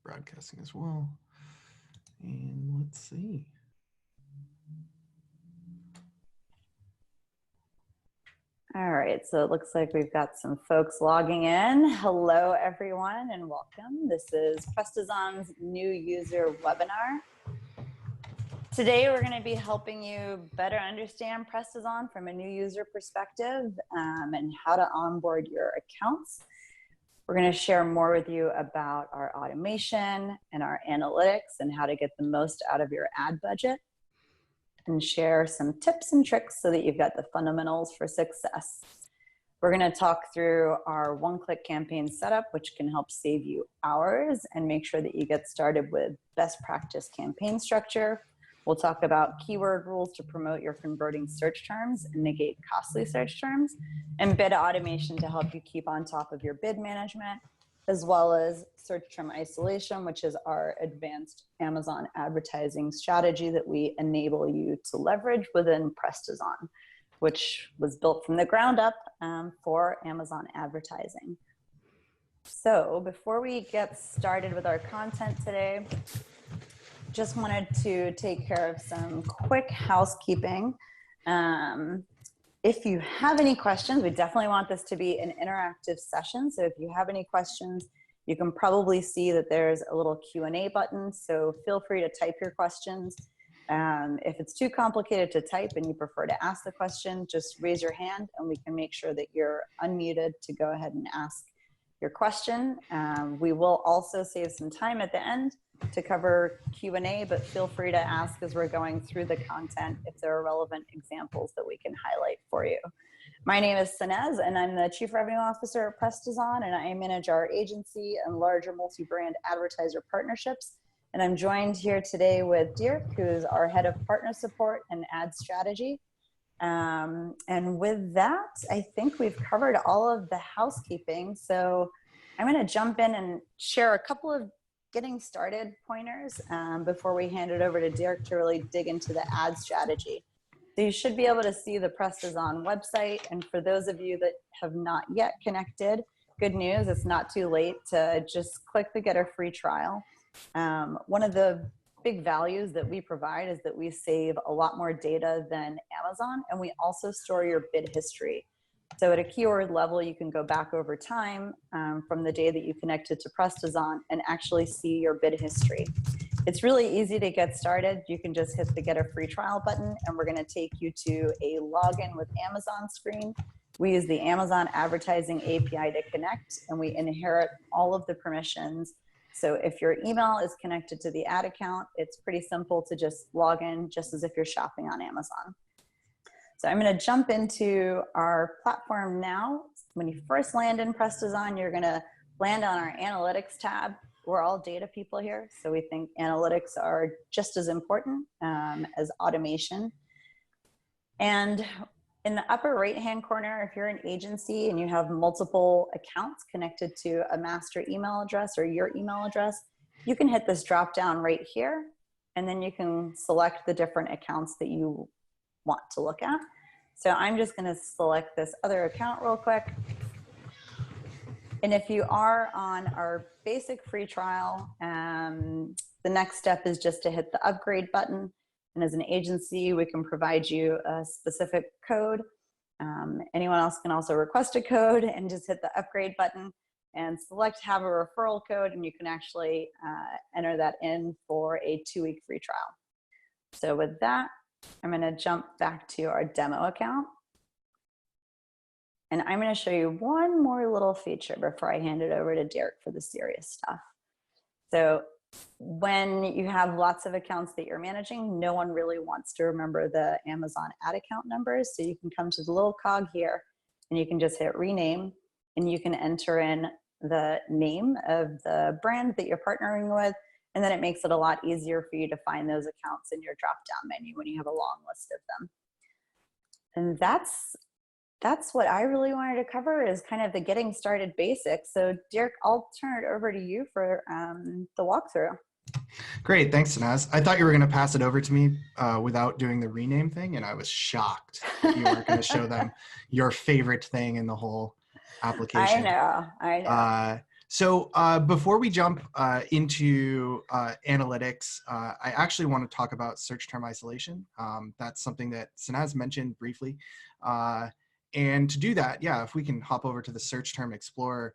broadcasting as well. And let's see. All right, so it looks like we've got some folks logging in. Hello, everyone, and welcome. This is Prestozon's new user webinar. Today, we're going to be helping you better understand Prestozon from a new user perspective and how to onboard your accounts. We're going to share more with you about our automation and our analytics and how to get the most out of your ad budget, and share some tips and tricks so that you've got the fundamentals for success. We're going to talk through our one-click campaign setup, which can help save you hours and make sure that you get started with best practice campaign structure. We'll talk about keyword rules to promote your converting search terms and negate costly search terms, and bid automation to help you keep on top of your bid management, as well as search term isolation, which is our advanced Amazon advertising strategy that we enable you to leverage within Prestozon, which was built from the ground up for Amazon advertising. So before we get started with our content today, just wanted to take care of some quick housekeeping. If you have any questions, we definitely want this to be an interactive session. So if you have any questions, you can probably see that there's a little Q&A button. So feel free to type your questions. If it's too complicated to type and you prefer to ask the question, just raise your hand and we can make sure that you're unmuted to go ahead and ask your question. We will also save some time at the end to cover Q&A, but feel free to ask as we're going through the content if there are relevant examples that we can highlight for you. My name is Sanez, and I'm the Chief Revenue Officer at Prestozon, and I manage our agency and larger multi-brand advertiser partnerships. And I'm joined here today with Dirk, who's our Head of Partner Support and Ad Strategy. And with that, I think we've covered all of the housekeeping. So I'm going to jump in and share a couple of getting started pointers before we hand it over to Dirk to really dig into the ad strategy. So you should be able to see the Prestozon website. And for those of you that have not yet connected, good news, it's not too late to just click the get a free trial. One of the big values that we provide is that we save a lot more data than Amazon, and we also store your bid history. So at a keyword level, you can go back over time from the day that you connected to Prestozon and actually see your bid history. It's really easy to get started. You can just hit the get a free trial button, and we're going to take you to a login with Amazon screen. We use the Amazon advertising API to connect, and we inherit all of the permissions. So if your email is connected to the ad account, it's pretty simple to just log in just as if you're shopping on Amazon. So I'm going to jump into our platform now. When you first land in Prestozon, you're going to land on our analytics tab. We're all data people here, so we think analytics are just as important as automation. And in the upper right-hand corner, if you're an agency and you have multiple accounts connected to a master email address or your email address, you can hit this drop down right here, and then you can select the different accounts that you want to look at. So I'm just going to select this other account real quick. And if you are on our basic free trial, the next step is just to hit the upgrade button. And as an agency, we can provide you a specific code. Anyone else can also request a code and just hit the upgrade button and select have a referral code, and you can actually enter that in for a 2-week free trial. So with that, I'm going to jump back to our demo account. And I'm going to show you one more little feature before I hand it over to Dirk for the serious stuff. So when you have lots of accounts that you're managing, no one really wants to remember the Amazon ad account numbers. So you can come to the little cog here and you can just hit rename, and you can enter in the name of the brand that you're partnering with. And then it makes it a lot easier for you to find those accounts in your drop-down menu when you have a long list of them. And that's what I really wanted to cover, is kind of the getting started basics. So Dirk, I'll turn it over to you for the walkthrough. Great, thanks, Sanaz. I thought you were going to pass it over to me without doing the rename thing, and I was shocked that you weren't going to show them your favorite thing in the whole application. I know. So before we jump into analytics, I actually want to talk about search term isolation. That's something that Sanaz mentioned briefly. And to do that, yeah, if we can hop over to the search term explorer.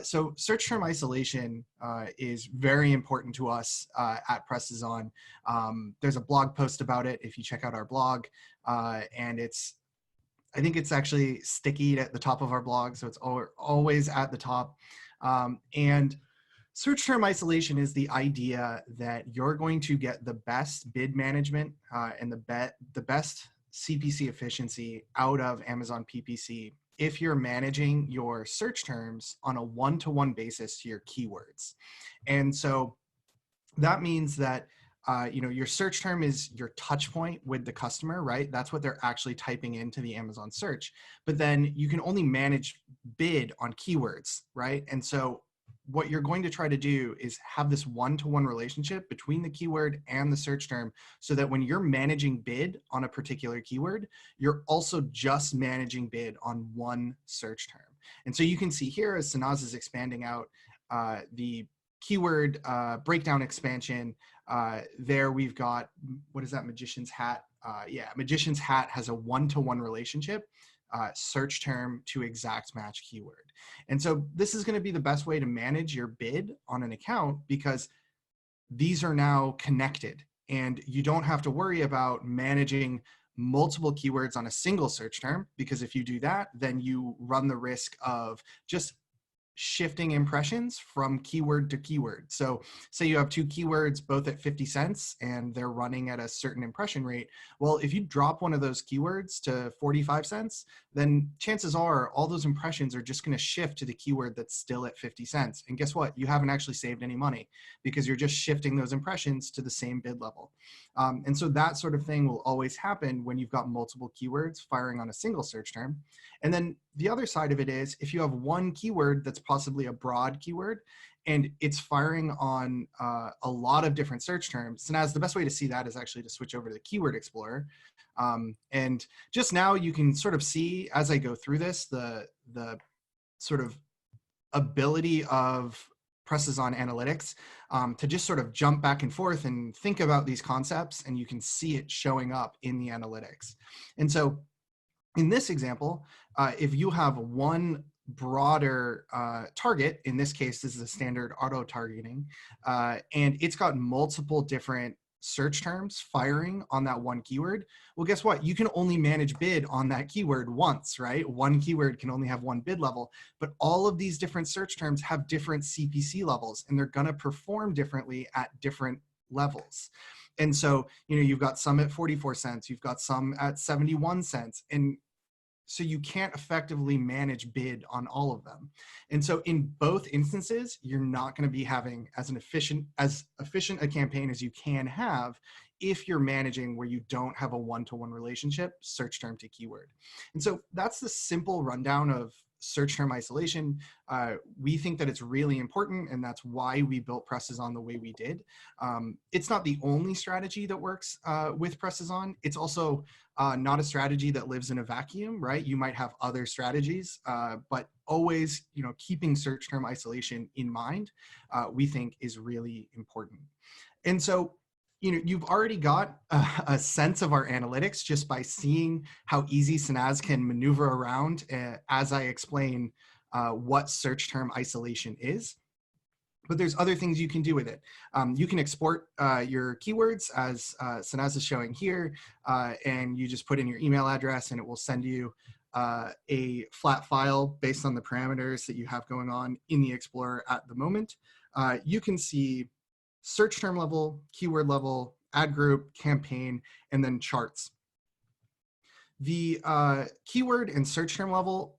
So search term isolation is very important to us at Prestozon. There's a blog post about it if you check out our blog. And I think it's actually sticky at the top of our blog, so it's always at the top. And search term isolation is the idea that you're going to get the best bid management and the best CPC efficiency out of Amazon PPC if you're managing your search terms on a one-to-one basis to your keywords. And so that means that your search term is your touch point with the customer, right? That's what they're actually typing into the Amazon search. But then you can only manage bid on keywords, right? And so what you're going to try to do is have this one-to-one relationship between the keyword and the search term so that when you're managing bid on a particular keyword, you're also just managing bid on one search term. And so you can see here as Sanaz is expanding out the keyword breakdown expansion, there we've got, what is that, Magician's Hat? Yeah, Magician's Hat has a one-to-one relationship, search term to exact match keyword. And so this is going to be the best way to manage your bid on an account because these are now connected and you don't have to worry about managing multiple keywords on a single search term, because if you do that, then you run the risk of just shifting impressions from keyword to keyword. So say you have two keywords both at 50 cents and they're running at a certain impression rate. Well, if you drop one of those keywords to 45 cents, then chances are all those impressions are just going to shift to the keyword that's still at 50 cents. And guess what? You haven't actually saved any money because you're just shifting those impressions to the same bid level. And so that sort of thing will always happen when you've got multiple keywords firing on a single search term. And then the other side of it is if you have one keyword that's possibly a broad keyword and it's firing on a lot of different search terms. And as the best way to see that is actually to switch over to the Keyword Explorer. And just now you can sort of see as I go through this, the sort of ability of Prestozon Analytics to just sort of jump back and forth and think about these concepts, and you can see it showing up in the analytics. And so in this example, if you have one broader target, in this case, this is a standard auto targeting, and it's got multiple different search terms firing on that one keyword, well, guess what? You can only manage bid on that keyword once, right? One keyword can only have one bid level, but all of these different search terms have different CPC levels, and they're gonna perform differently at different levels. And so, you've got some at 44 cents, you've got some at 71 cents, and so you can't effectively manage bid on all of them. And so in both instances, you're not going to be having as efficient a campaign as you can have if you're managing where you don't have a one-to-one relationship, search term to keyword. And so that's the simple rundown of search term isolation. We think that it's really important, and that's why we built Prestozon the way we did. It's not the only strategy that works with Prestozon. It's also not a strategy that lives in a vacuum, right? You might have other strategies, but always, keeping search term isolation in mind, we think is really important. And so, you've already got a sense of our analytics just by seeing how easy Sanaz can maneuver around as I explain what search term isolation is. But there's other things you can do with it. You can export your keywords as Sanaz is showing here, and you just put in your email address and it will send you a flat file based on the parameters that you have going on in the Explorer at the moment. You can see search term level, keyword level, ad group, campaign, and then charts. The keyword and search term level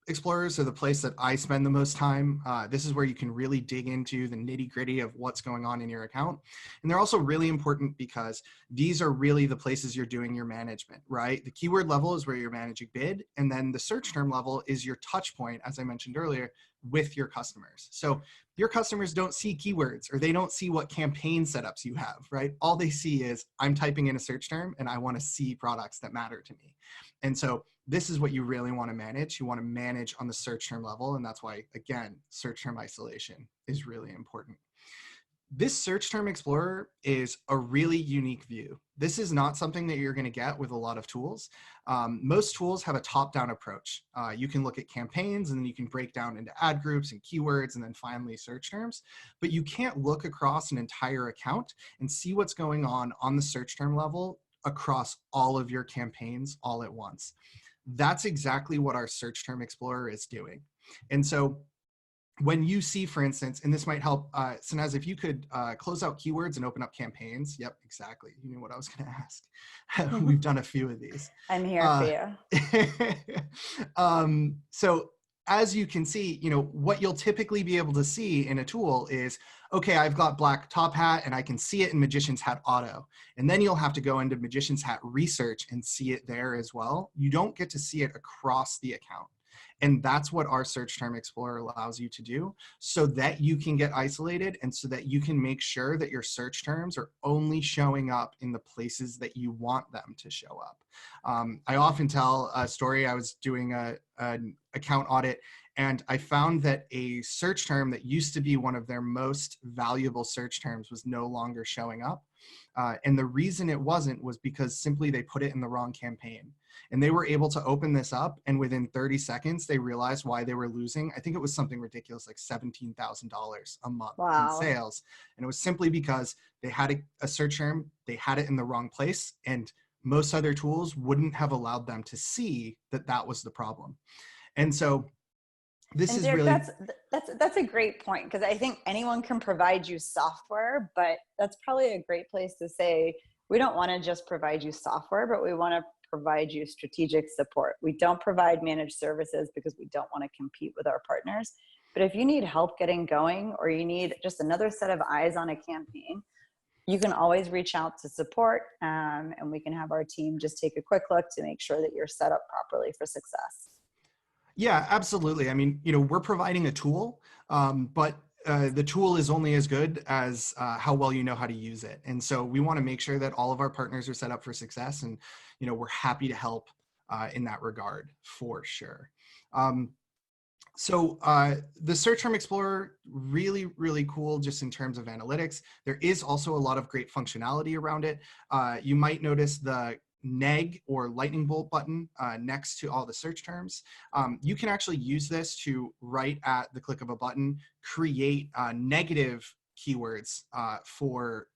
explorers are the place that I spend the most time. This is where you can really dig into the nitty gritty of what's going on in your account. And they're also really important because these are really the places you're doing your management, right? The keyword level is where you're managing bid. And then the search term level is your touch point, as I mentioned earlier, with your customers. So your customers don't see keywords or they don't see what campaign setups you have, right? All they see is I'm typing in a search term and I want to see products that matter to me. And so this is what you really want to manage. You want to manage on the search term level. And that's why, again, search term isolation is really important. This search term explorer is a really unique view. This is not something that you're going to get with a lot of tools. Most tools have a top-down approach. You can look at campaigns, and then you can break down into ad groups and keywords, and then finally search terms. But you can't look across an entire account and see what's going on the search term level across all of your campaigns all at once. That's exactly what our search term explorer is doing. And so when you see, for instance, and this might help, Sanaz, if you could close out keywords and open up campaigns. Yep, exactly. You knew what I was going to ask. We've done a few of these. I'm here for you. So as you can see, what you'll typically be able to see in a tool is, okay, I've got black top hat and I can see it in Magician's Hat Auto. And then you'll have to go into Magician's Hat Research and see it there as well. You don't get to see it across the account. And that's what our search term explorer allows you to do, so that you can get isolated and so that you can make sure that your search terms are only showing up in the places that you want them to show up. I often tell a story. I was doing an account audit, and I found that a search term that used to be one of their most valuable search terms was no longer showing up. And the reason it wasn't was because simply they put it in the wrong campaign. And they were able to open this up, and within 30 seconds, they realized why they were losing. I think it was something ridiculous, like $17,000 a month in sales. And it was simply because they had a search term, they had it in the wrong place, and most other tools wouldn't have allowed them to see that that was the problem. And so this is Derek, really that's a great point, because I think anyone can provide you software, but that's probably a great place to say, we don't want to just provide you software, but we want to provide you strategic support. We don't provide managed services because we don't want to compete with our partners. But if you need help getting going, or you need just another set of eyes on a campaign, you can always reach out to support, and we can have our team just take a quick look to make sure that you're set up properly for success. Yeah, absolutely. I mean, we're providing a tool, but the tool is only as good as how well you know how to use it. And so we want to make sure that all of our partners are set up for success, and we're happy to help in that regard for sure. So the Search Term Explorer, really, really cool just in terms of analytics. There is also a lot of great functionality around it. You might notice the neg or lightning bolt button next to all the search terms. You can actually use this to, right at the click of a button, create negative keywords for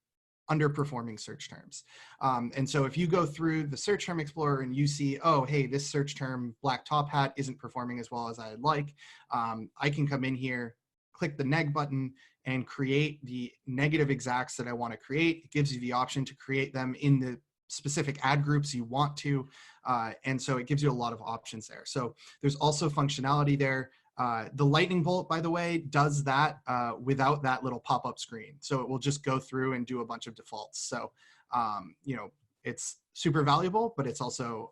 underperforming search terms. And so if you go through the Search Term Explorer and you see, oh, hey, this search term black top hat isn't performing as well as I'd like, I can come in here, click the neg button, and create the negative exacts that I want to create. It gives you the option to create them in the specific ad groups you want to. And so it gives you a lot of options there. So there's also functionality there. The lightning bolt, by the way, does that without that little pop-up screen. So it will just go through and do a bunch of defaults. So, it's super valuable, but it's also,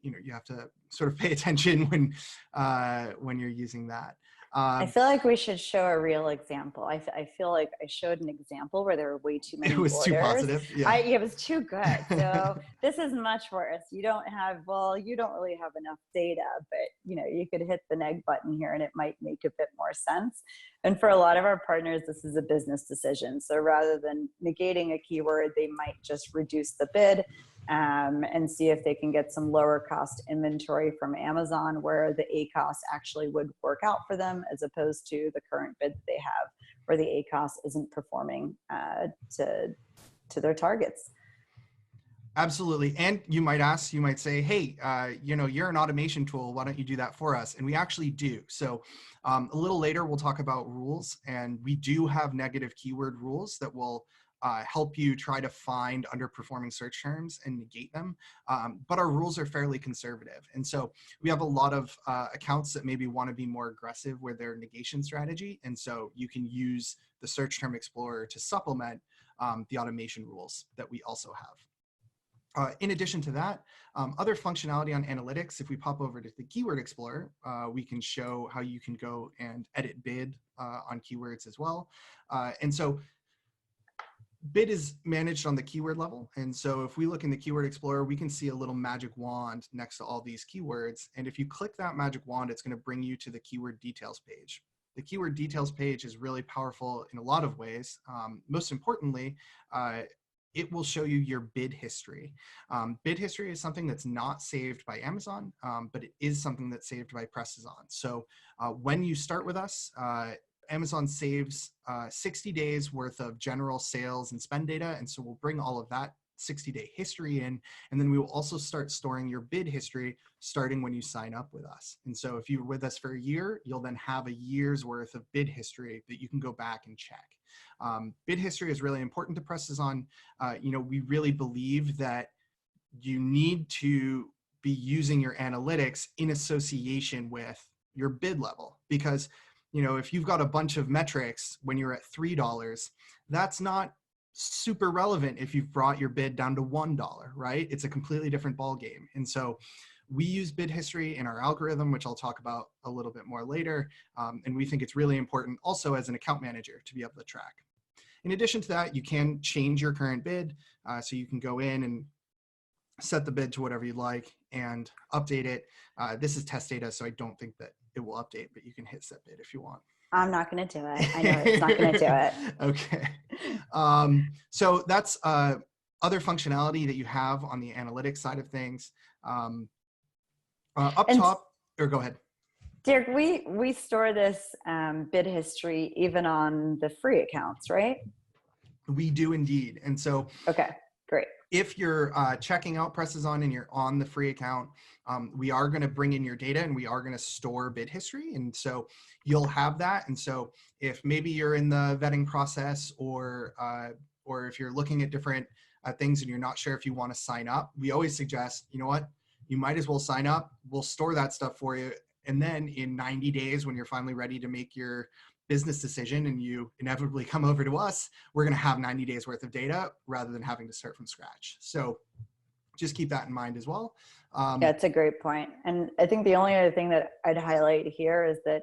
you have to sort of pay attention when you're using that. I feel like we should show a real example. I feel like I showed an example where there were way too many orders. Too positive. Yeah. It was too good. So this is much worse. You don't really have enough data, but you could hit the neg button here and it might make a bit more sense. And for a lot of our partners, this is a business decision. So rather than negating a keyword, they might just reduce the bid and see if they can get some lower cost inventory from Amazon, where the ACoS actually would work out for them, as opposed to the current bid that they have, where the ACoS isn't performing to their targets. Absolutely. And you might say, hey, you're an automation tool. Why don't you do that for us? And we actually do. So a little later, we'll talk about rules, and we do have negative keyword rules that will help you try to find underperforming search terms and negate them. But our rules are fairly conservative. And so we have a lot of accounts that maybe want to be more aggressive with their negation strategy. And so you can use the Search Term Explorer to supplement the automation rules that we also have. In addition to that, other functionality on analytics, if we pop over to the Keyword Explorer, we can show how you can go and edit bid on keywords as well. And so bid is managed on the keyword level. And so if we look in the Keyword Explorer, we can see a little magic wand next to all these keywords. And if you click that magic wand, it's going to bring you to the keyword details page. The keyword details page is really powerful in a lot of ways. Most importantly, it will show you your bid history. Bid history is something that's not saved by Amazon, but it is something that's saved by Prestozon. So when you start with us, Amazon saves 60 days worth of general sales and spend data. And so we'll bring all of that 60-day history in, and then we will also start storing your bid history starting when you sign up with us. And so if you're with us for a year, you'll then have a year's worth of bid history that you can go back and check. Bid history is really important to Prestozon. We really believe that you need to be using your analytics in association with your bid level, because if you've got a bunch of metrics when you're at $3, that's not super relevant if you've brought your bid down to $1, right? It's a completely different ball game. And so we use bid history in our algorithm, which I'll talk about a little bit more later. And we think it's really important also as an account manager to be able to track. In addition to that, you can change your current bid. So you can go in and set the bid to whatever you'd like and update it. This is test data, so I don't think that it will update, but you can hit set bid if you want. I'm not going to do it. I know it's not going to do it. Okay. So that's other functionality that you have on the analytics side of things. Up top, or go ahead. Derek, we store this bid history even on the free accounts, right? We do indeed. And so, okay, great. If you're checking out Prestozon and you're on the free account, we are going to bring in your data and we are going to store bid history. And so you'll have that. And so if maybe you're in the vetting process or if you're looking at different things and you're not sure if you want to sign up, we always suggest, you know what, you might as well sign up. We'll store that stuff for you. And then in 90 days, when you're finally ready to make your business decision and you inevitably come over to us, we're going to have 90 days worth of data rather than having to start from scratch. So just keep that in mind as well. Yeah, it's a great point. And I think the only other thing that I'd highlight here is that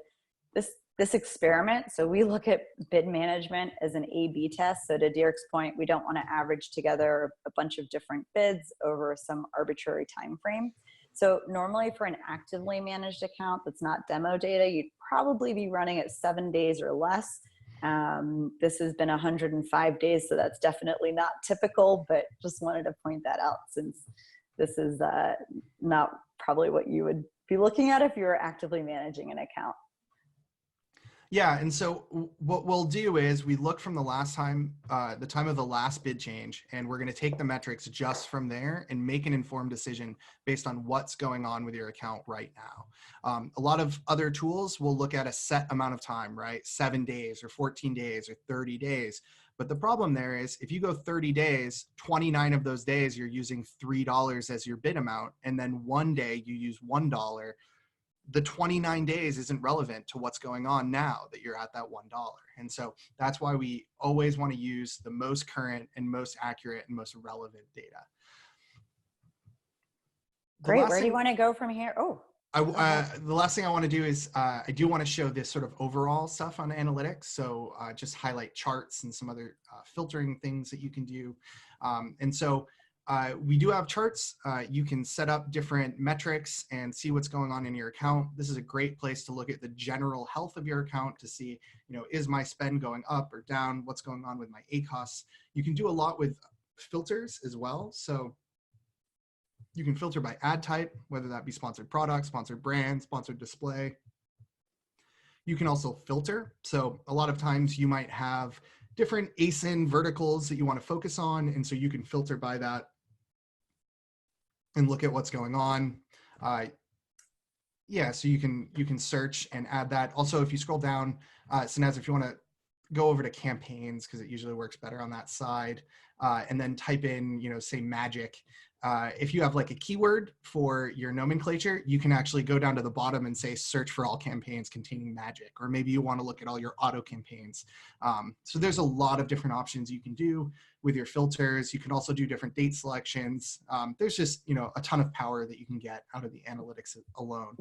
this experiment, so we look at bid management as an A/B test. So to Derek's point, we don't want to average together a bunch of different bids over some arbitrary time frame. So normally for an actively managed account that's not demo data, you'd probably be running at 7 days or less. This has been 105 days, so that's definitely not typical, but just wanted to point that out since this is not probably what you would be looking at if you were actively managing an account. Yeah, and so what we'll do is we look from the last time, the time of the last bid change, and we're going to take the metrics just from there and make an informed decision based on what's going on with your account right now. A lot of other tools will look at a set amount of time, right? 7 days or 14 days or 30 days. But the problem there is if you go 30 days, 29 of those days you're using $3 as your bid amount, and then one day you use $1. The 29 days isn't relevant to what's going on now that you're at that $1. And so that's why we always want to use the most current and most accurate and most relevant data. Great. Where do you want to go from here? Oh, the last thing I want to do is I do want to show this sort of overall stuff on analytics. So just highlight charts and some other filtering things that you can do. And so we do have charts. You can set up different metrics and see what's going on in your account. This is a great place to look at the general health of your account to see, is my spend going up or down? What's going on with my ACoS? You can do a lot with filters as well. So you can filter by ad type, whether that be sponsored product, sponsored brand, sponsored display. You can also filter. So a lot of times you might have different ASIN verticals that you want to focus on. And so you can filter by that and look at what's going on. Yeah, so you can search and add that. Also, if you scroll down, Sanaz, if you want to go over to campaigns, because it usually works better on that side, and then type in, say magic. If you have like a keyword for your nomenclature, you can actually go down to the bottom and say search for all campaigns containing magic, or maybe you want to look at all your auto campaigns. So there's a lot of different options you can do with your filters. You can also do different date selections. There's just, a ton of power that you can get out of the analytics alone.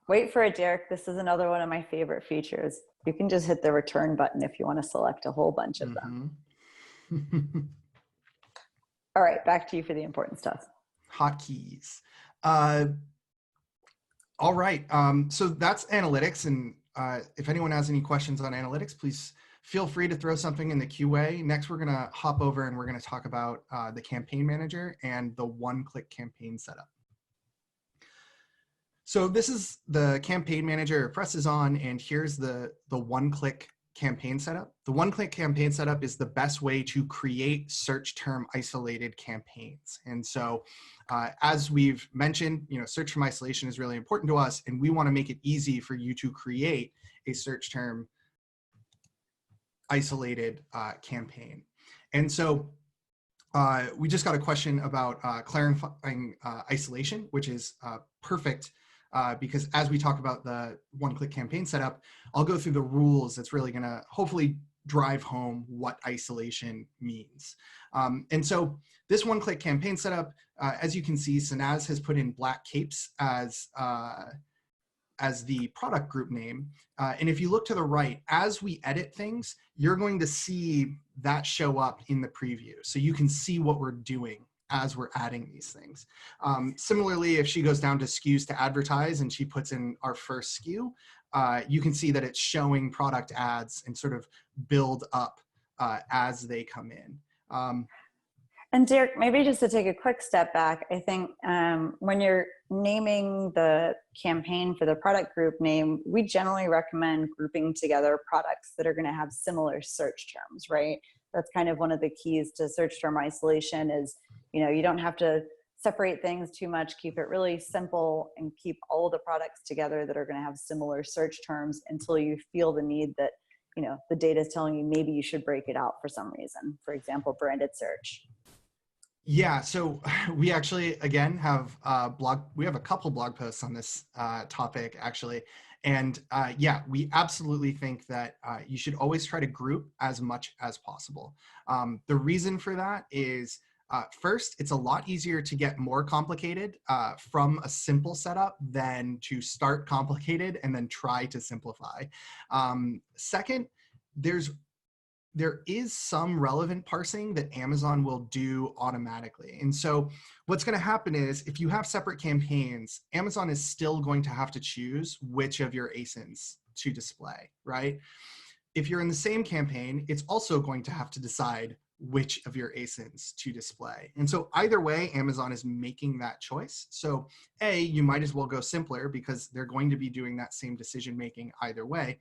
Wait for it, Derek. This is another one of my favorite features. You can just hit the return button if you want to select a whole bunch of them. All right, back to you for the important stuff. Hotkeys. All right, so that's analytics. And if anyone has any questions on analytics, please feel free to throw something in the QA. Next, we're gonna hop over and we're gonna talk about the campaign manager and the one-click campaign setup. So this is the campaign manager Prestozon, and here's the one-click campaign setup. The one-click campaign setup is the best way to create search term isolated campaigns. And so as we've mentioned, search term isolation is really important to us, and we want to make it easy for you to create a search term isolated campaign. And so we just got a question about clarifying isolation, which is perfect because as we talk about the one-click campaign setup, I'll go through the rules that's really going to hopefully drive home what isolation means. And so this one-click campaign setup, as you can see, Sanaz has put in black capes as the product group name. And if you look to the right, as we edit things, you're going to see that show up in the preview. So you can see what we're doing as we're adding these things. Similarly, if she goes down to SKUs to advertise and she puts in our first SKU, you can see that it's showing product ads and sort of build up as they come in. And Derek, maybe just to take a quick step back, I think when you're naming the campaign for the product group name, we generally recommend grouping together products that are going to have similar search terms, right? That's kind of one of the keys to search term isolation is, you don't have to separate things too much, keep it really simple and keep all the products together that are going to have similar search terms until you feel the need that, the data is telling you maybe you should break it out for some reason. For example, branded search. Yeah, so we actually, again, have we have a couple blog posts on this topic, actually. And yeah, we absolutely think that you should always try to group as much as possible. The reason for that is, first, it's a lot easier to get more complicated from a simple setup than to start complicated and then try to simplify. Second, there is some relevant parsing that Amazon will do automatically. And so what's going to happen is if you have separate campaigns, Amazon is still going to have to choose which of your ASINs to display, right? If you're in the same campaign, it's also going to have to decide which of your ASINs to display. And so either way, Amazon is making that choice. So A, you might as well go simpler because they're going to be doing that same decision making either way.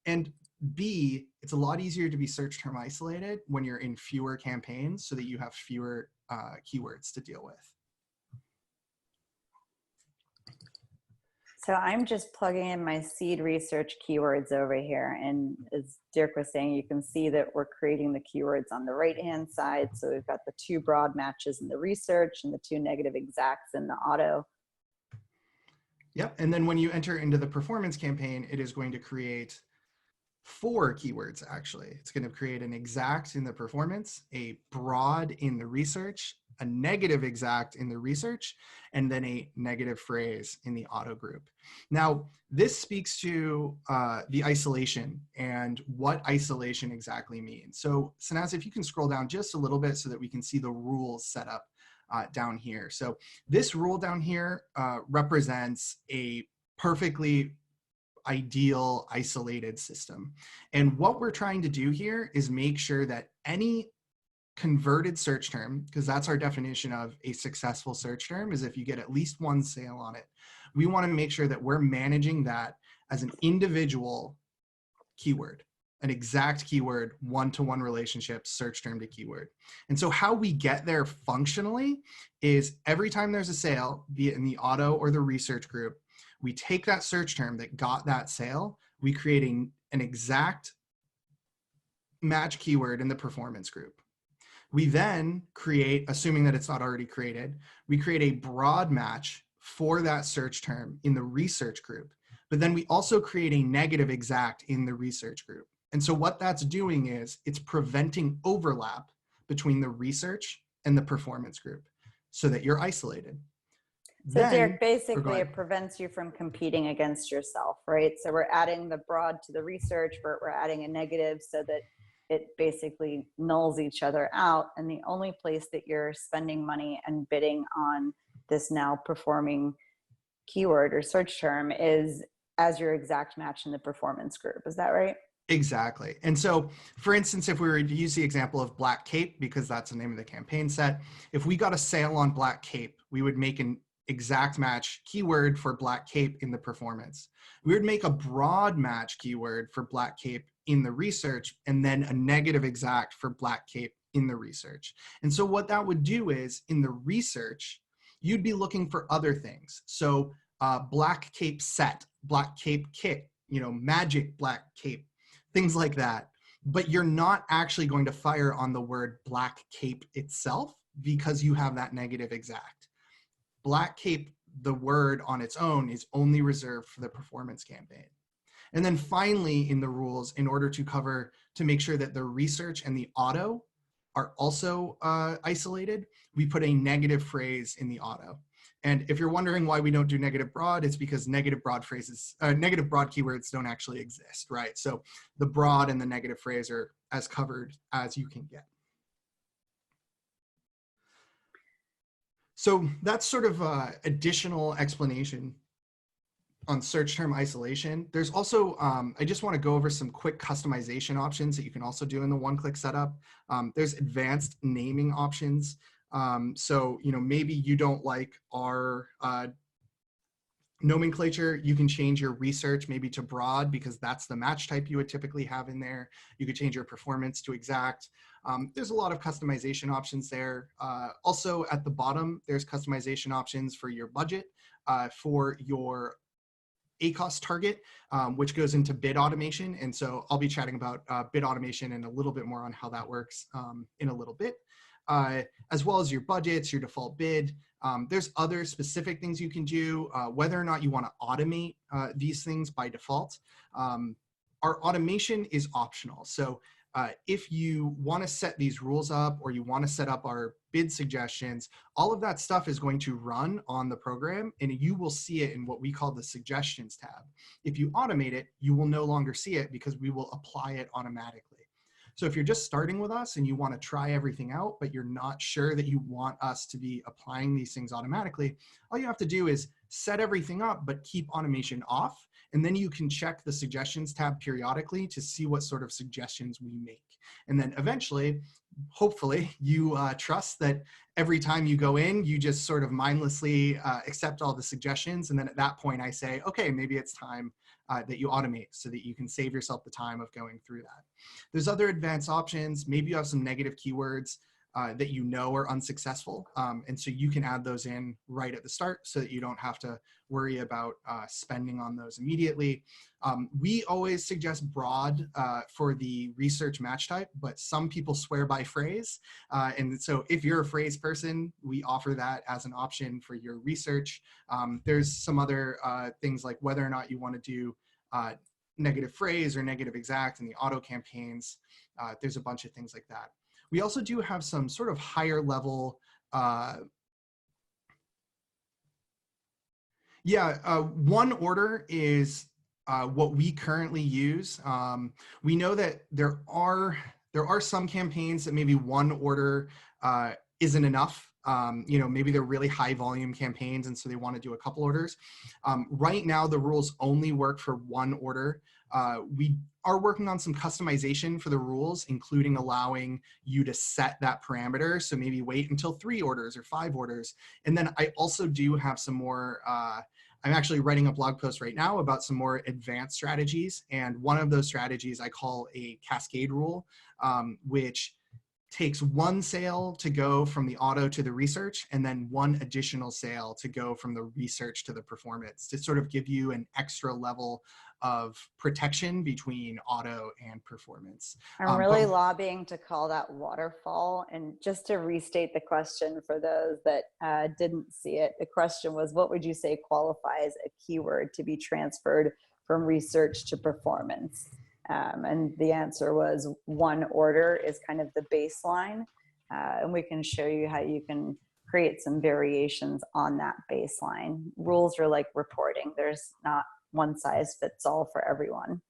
And B, it's a lot easier to be search term isolated when you're in fewer campaigns so that you have fewer keywords to deal with. So I'm just plugging in my seed research keywords over here. And as Dirk was saying, you can see that we're creating the keywords on the right-hand side. So we've got the 2 broad matches in the research and the 2 negative exacts in the auto. Yep, and then when you enter into the performance campaign, it is going to create 4 keywords, actually. It's going to create an exact in the performance, a broad in the research, a negative exact in the research, and then a negative phrase in the auto group. Now, this speaks to the isolation and what isolation exactly means. So, Sanaz, if you can scroll down just a little bit so that we can see the rules set up down here. So this rule down here represents a perfectly ideal isolated system. And what we're trying to do here is make sure that any converted search term, because that's our definition of a successful search term, is if you get at least 1 sale on it. We want to make sure that we're managing that as an individual keyword, an exact keyword, one-to-one relationship, search term to keyword. And so how we get there functionally is every time there's a sale, be it in the auto or the research group, we take that search term that got that sale, we create an exact match keyword in the performance group. We then create, assuming that it's not already created, we create a broad match for that search term in the research group. But then we also create a negative exact in the research group. And so what that's doing is it's preventing overlap between the research and the performance group so that you're isolated. So Derek, basically it prevents you from competing against yourself, right? So we're adding the broad to the research, but we're adding a negative so that it basically nulls each other out. And the only place that you're spending money and bidding on this now performing keyword or search term is as your exact match in the performance group. Is that right? Exactly. And so, for instance, if we were to use the example of Black Cape, because that's the name of the campaign set, if we got a sale on Black Cape, we would make an exact match keyword for Black Cape in the performance. We would make a broad match keyword for Black Cape in the research, and then a negative exact for Black Cape in the research. And so what that would do is, in the research, you'd be looking for other things. So Black Cape set, Black Cape kit, magic Black Cape, things like that. But you're not actually going to fire on the word Black Cape itself because you have that negative exact. Black Cape, the word on its own, is only reserved for the performance campaign. And then finally, in the rules, in order to make sure that the research and the auto are also isolated, we put a negative phrase in the auto. And if you're wondering why we don't do negative broad, it's because negative broad keywords don't actually exist, right? So the broad and the negative phrase are as covered as you can get. So that's sort of additional explanation on search term isolation. There's also, I just want to go over some quick customization options that you can also do in the Oneclick setup. There's advanced naming options. So, maybe you don't like our nomenclature. You can change your research maybe to broad because that's the match type you would typically have in there. You could change your performance to exact. There's a lot of customization options there. Also at the bottom, there's customization options for your budget, for your ACOS target, which goes into bid automation. And so I'll be chatting about bid automation and a little bit more on how that works in a little bit, as well as your budgets, your default bid. There's other specific things you can do, whether or not you want to automate these things by default. Our automation is optional. So if you want to set these rules up or you want to set up our bid suggestions, all of that stuff is going to run on the program and you will see it in what we call the suggestions tab. If you automate it, you will no longer see it because we will apply it automatically. So if you're just starting with us and you want to try everything out, but you're not sure that you want us to be applying these things automatically, all you have to do is set everything up, but keep automation off. And then you can check the suggestions tab periodically to see what sort of suggestions we make. And then eventually, hopefully, you trust that every time you go in, you just sort of mindlessly accept all the suggestions. And then at that point, I say, okay, maybe it's time that you automate so that you can save yourself the time of going through that. There's other advanced options. Maybe you have some negative keywords that you know are unsuccessful. And so you can add those in right at the start so that you don't have to worry about spending on those immediately. We always suggest broad for the research match type, but some people swear by phrase. And so if you're a phrase person, we offer that as an option for your research. There's some other things like whether or not you want to do negative phrase or negative exact in the auto campaigns. There's a bunch of things like that. We also do have some sort of higher level, one order is what we currently use. We know that there are some campaigns that maybe one order isn't enough. Maybe they're really high volume campaigns and so they want to do a couple orders. Right now, the rules only work for one order. We are working on some customization for the rules, including allowing you to set that parameter. So maybe wait until 3 orders or 5 orders. And then I also do have some more, I'm actually writing a blog post right now about some more advanced strategies. And one of those strategies I call a Cascade Rule, which takes one sale to go from the auto to the research and then one additional sale to go from the research to the performance to sort of give you an extra level of protection between auto and performance. I'm really lobbying to call that waterfall. And just to restate the question for those that didn't see it, the question was, what would you say qualifies a keyword to be transferred from research to performance? And the answer was one order is kind of the baseline. And we can show you how you can create some variations on that baseline. Rules are like reporting. There's not one size fits all for everyone.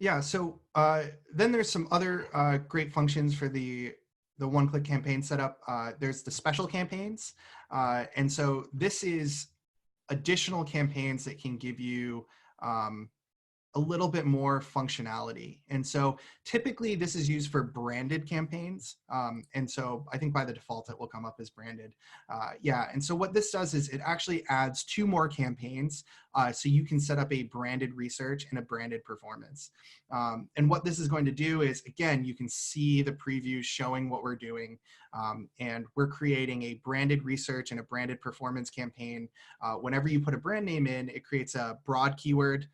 Yeah, so then there's some other great functions for the one-click campaign setup. There's the special campaigns. And so this is additional campaigns that can give you a little bit more functionality. And so typically this is used for branded campaigns. And so I think by the default, it will come up as branded. Yeah, and so what this does is it actually adds 2 more campaigns. So you can set up a branded research and a branded performance. And what this is going to do is, again, you can see the preview showing what we're doing. And we're creating a branded research and a branded performance campaign. Whenever you put a brand name in, it creates a broad keyword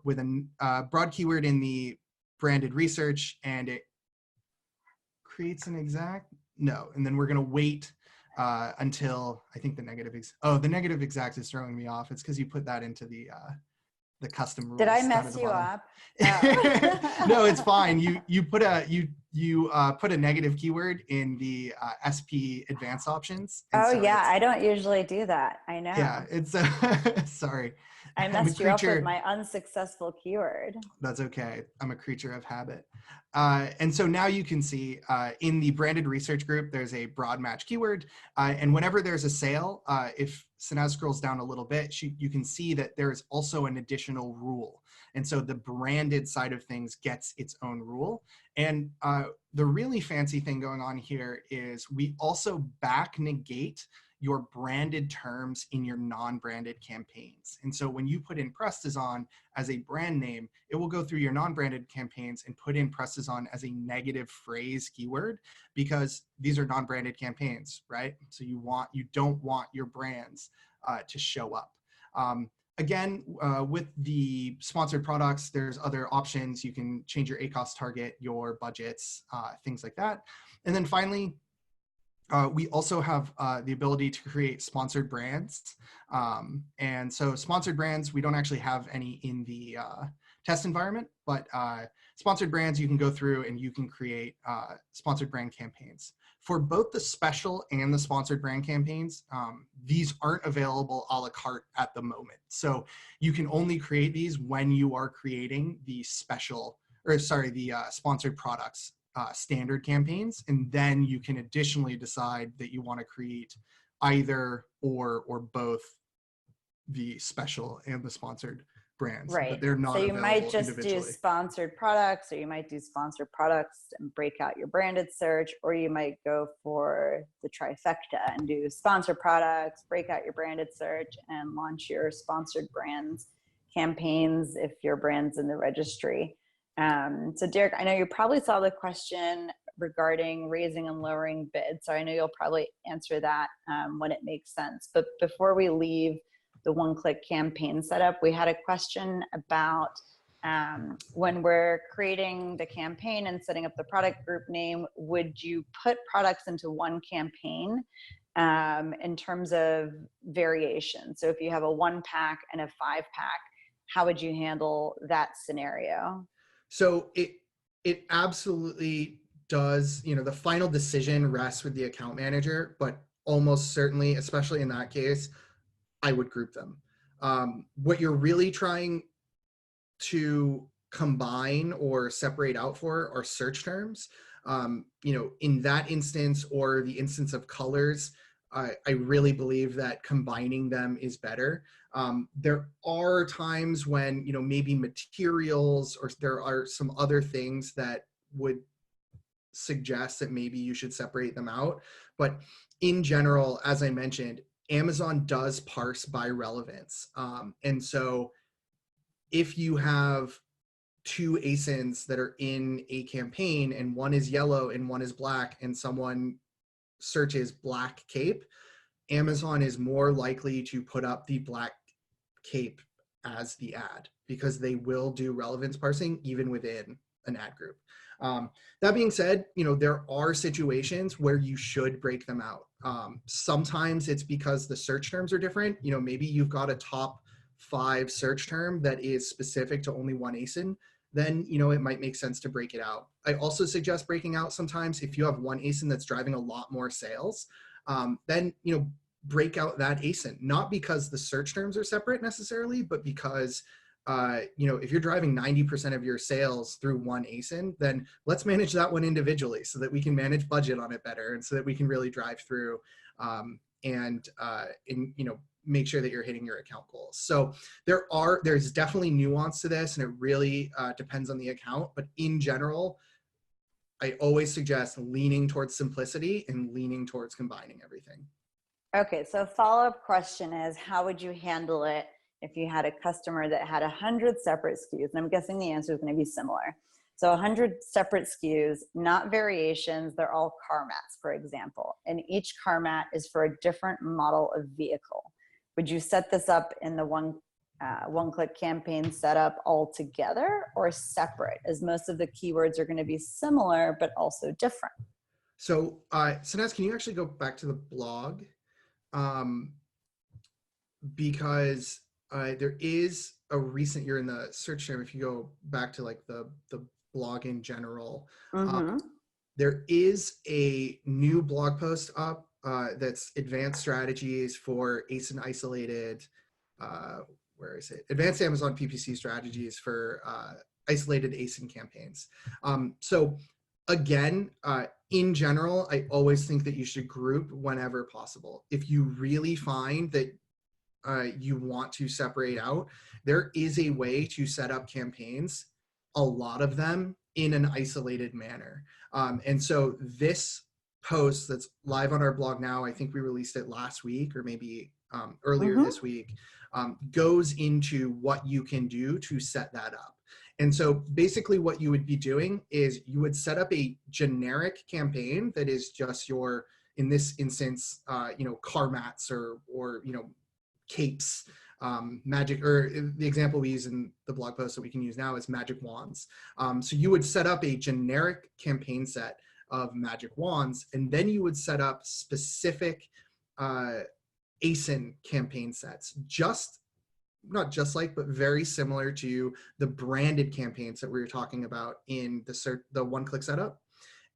with a broad keyword in the branded research, and it creates an exact, no, and then we're going to wait until I think the negative, the negative exact is throwing me off. It's because you put that into the custom rules. Did I down at mess the you bottom. up? Oh. No, it's fine. You put a negative keyword in the SP advanced options. And Oh so yeah, I don't usually do that. I know. Yeah, it's sorry. I I'm a messed you up with creature. my unsuccessful keyword. That's okay. I'm a creature of habit. And so now you can see in the branded research group, there's a broad match keyword. And whenever there's a sale, if Sanaz scrolls down a little bit, you can see that there is also an additional rule. And so the branded side of things gets its own rule. And the really fancy thing going on here is we also back negate your branded terms in your non-branded campaigns. And so when you put in Prestozon as a brand name, it will go through your non-branded campaigns and put in Prestozon as a negative phrase keyword, because these are non-branded campaigns, right? So you don't want your brands to show up. Again, with the sponsored products, there's other options. You can change your ACoS target, your budgets, things like that. And then finally, we also have the ability to create sponsored brands. And so sponsored brands, we don't actually have any in the test environment, but sponsored brands, you can go through and you can create sponsored brand campaigns. For both the special and the sponsored brand campaigns, these aren't available a la carte at the moment. So you can only create these when you are creating the sponsored products standard campaigns, and then you can additionally decide that you want to create either or both the special and the sponsored brands, Right. but they're not so you available might just individually. do sponsored products, or you might do sponsored products and break out your branded search, or you might go for the trifecta and do sponsored products, break out your branded search, and launch your sponsored brands campaigns if your brand's in the registry. So Derek, I know you probably saw the question regarding raising and lowering bids. So I know you'll probably answer that when it makes sense. But before we leave the one-click campaign setup, we had a question about when we're creating the campaign and setting up the product group name, would you put products into one campaign in terms of variation? So if you have a 1-pack and a 5-pack, how would you handle that scenario? So it absolutely does, the final decision rests with the account manager, but almost certainly, especially in that case, I would group them. What you're really trying to combine or separate out for are search terms. In that instance, or the instance of colors, I really believe that combining them is better. There are times when, maybe materials, or there are some other things that would suggest that maybe you should separate them out. But in general, as I mentioned, Amazon does parse by relevance. And so if you have 2 ASINs that are in a campaign and one is yellow and one is black, and someone searches black cape, Amazon is more likely to put up the black cape as the ad, because they will do relevance parsing even within an ad group. That being said, there are situations where you should break them out. Sometimes it's because the search terms are different. Maybe you've got a top 5 search term that is specific to only one ASIN, then, it might make sense to break it out. I also suggest breaking out sometimes if you have one ASIN that's driving a lot more sales, then, break out that ASIN, not because the search terms are separate necessarily, but because if you're driving 90% of your sales through one ASIN, then let's manage that one individually so that we can manage budget on it better, and so that we can really drive through and make sure that you're hitting your account goals. So there's definitely nuance to this, and it really depends on the account. But in general, I always suggest leaning towards simplicity and leaning towards combining everything. Okay, so a follow-up question is, how would you handle it if you had a customer that had 100 separate SKUs? And I'm guessing the answer is going to be similar. So 100 separate SKUs, not variations, they're all car mats, for example. And each car mat is for a different model of vehicle. Would you set this up in the Oneclick campaign setup all together or separate, as most of the keywords are going to be similar but also different? So Sanaz, can you actually go back to the blog? Because there is a recent, you're in the search term, if you go back to like the blog in general, there is a new blog post up that's advanced strategies for ASIN isolated, where is it? Advanced Amazon PPC strategies for isolated ASIN campaigns. So again, in general, I always think that you should group whenever possible. If you really find that you want to separate out, there is a way to set up campaigns, a lot of them in an isolated manner. And so this post that's live on our blog now, I think we released it last week or maybe earlier this week, goes into what you can do to set that up. And so basically what you would be doing is you would set up a generic campaign that is just your, in this instance, car mats or capes, magic, or the example we use in the blog post that we can use now is magic wands. So you would set up a generic campaign set of magic wands, and then you would set up specific ASIN campaign sets, not just like, but very similar to the branded campaigns that we were talking about in the Oneclick setup.